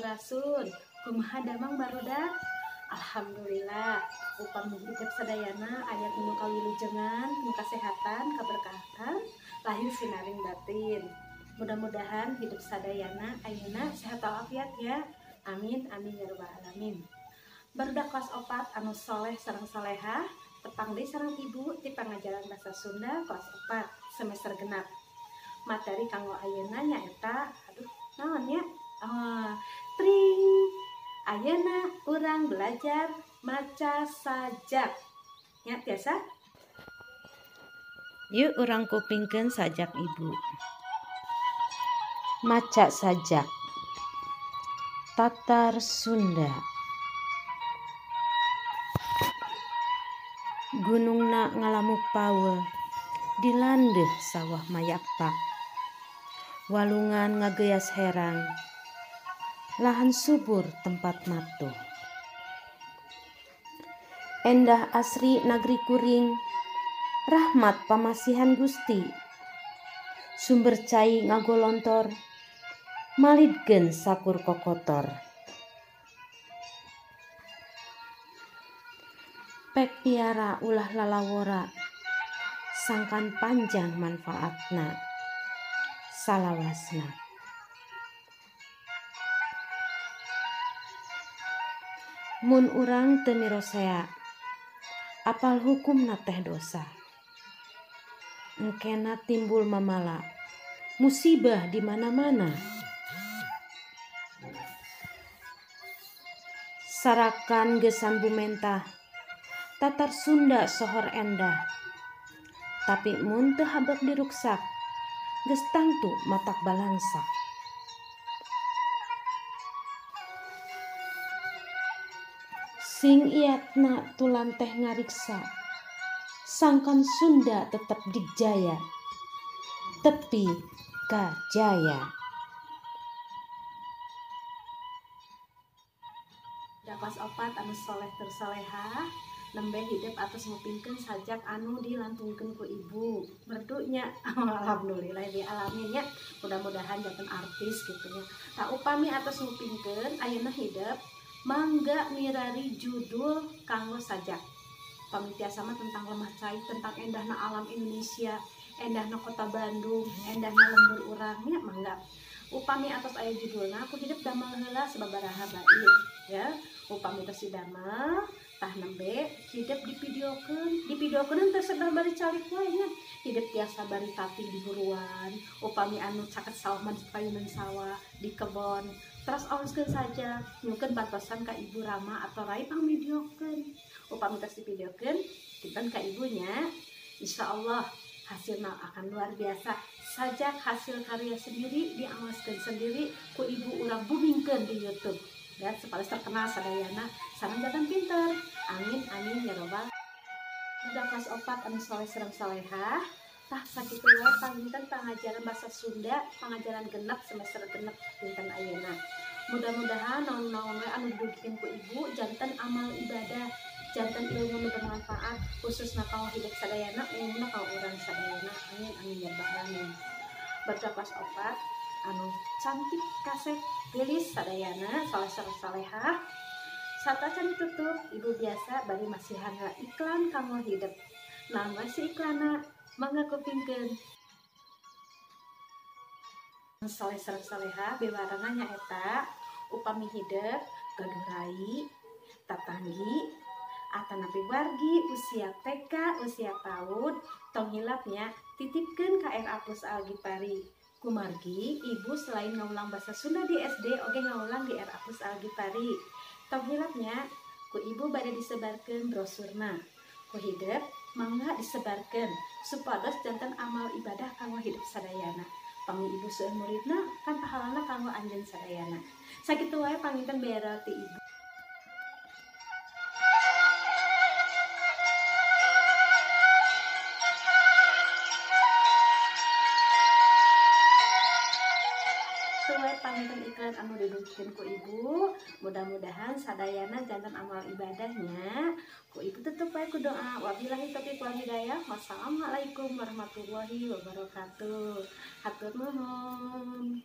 sampurasun. Kumaha damang barudak? Alhamdulillah. Upami hidup sadayana aya nu kawilujengan, nu kasehatan, kaberkahan, lahir sinaring batin. Mudah-mudahan hidup sadayana ayeuna sehat walafiat ya. Amin amin ya rabbal alamin. Barudak kelas 4 anu soleh sareng solehah, tepang deui sareng ibu ti pangajaran basa Sunda kelas 4 semester genap. Materi kanggo ayeuna nyaeta naon nya? Tring. Ayeuna urang belajar maca sajak. Nya tiasa? Yuk urang kupingkeun sajak ibu. Maca sajak. Tatar Sunda. Gunungna ngalamuk pawe, dilandeuh sawah mayakpak. Walungan ngageyas herang, lahan subur tempat matuh. Endah asri nagri kuring, rahmat pamasihan Gusti. Sumber cai ngagolontor, malidkeun sakur kokotor. Pek piara ulah lalawora, sangkan panjang manfaatna. Salawasna. Mun urang teu mirosea, apal hukumna teh dosa. Engkena timbul mamala, musibah di mana-mana. Sarakan gesan bumentah, Tatar Sunda sohor endah. Tapi mun teu habek diruksak, geus tangtu matak balangsak. Sing iatna tulan teh ngariksa, sangkan Sunda tetep digjaya, tepi ka jaya. Kelas 4 anu soleh tersolehah, nembe hidup atas ngupingkeun sajak anu dilantungkeun ku ibu. Merdunya alhamdulillah di alamin nya. Mudah-mudahan janten artis gitu nya. Tak upami atas ngupingkeun ayeuna hidup mangga mirari judul kanggo sajak. Pamitiasa mah tentang lemah cai, tentang endahna alam Indonesia, endahna kota Bandung, endahna lembur urangnya mangga. Upami atas aya judulna aku hidup damel heula sababaraha bait ya. Upami tos damel tah nembe hidup divideokeun teh sedah bari calik wae nya. Hidup tiasa bari tatih di buruan, upami anu caket sawah mah di payunan sawah, di kebon. Terus aluskeun saja, nyukeun bantosan ka Ibu Rama atau Rai pang videokeun. Upami tos divideokeun, dipan ka ibunya, insyaallah hasilnya akan luar biasa. Sajak hasil karya sendiri diawaskeun sendiri ku ibu urang bumingkeun di YouTube. Dan supaya terkenal sadayana sareng janten pinter. Amin amin ya robbal. Udah kelas 4 anu soleh sareng salehah, tah sakitu wae panginten pangajaran bahasa Sunda, pangajaran genep semester genep dinten ayeuna. Mudah-mudahan naon-naon we anu didugikeun ku ibu janten amal ibadah, janten ilmu nu bermanfaat khususna kanggo hidup sadayana, umumna kanggo urang sadayana. Amin amin ya rabbal alamin. Baca kelas 4 anu cantik kasep gelis sadayana soleh sareng salehah. Sarta can tutup ibu biasa bari masihan iklan kanggo hidup. Nah masih iklanna mangga kupingkeun. Soleh sareng salehah bewarana nyaeta upami hidup gaduh rai, tatanggi, atanapi wargi usia TK, usia PAUD, tong hilapnya titipkeun ka RA Plus Algipari. Kumargi ibu selain ngaulang bahasa Sunda di SD oge ngaulang di RA Plus Algipari. Tong hilapnya ku ibu bade disebarkeun brosurna. Ku hidup mangga disebarkeun supados janten amal ibadah kanggo hidup sadayana. Pami ibu seueur muridna kan pahalana kanggo anjeun sadayana. Sakitu wae panginten bere ti ibu. Panginten iklan anu didugikeun ku ibu, mudah-mudahan sadayana janten amal ibadahnya ku ibu tutup bae ku doa. Wabillahi taufiq wal hidayah. Wassalamualaikum warahmatullahi wabarakatuh. Hatur nuhun.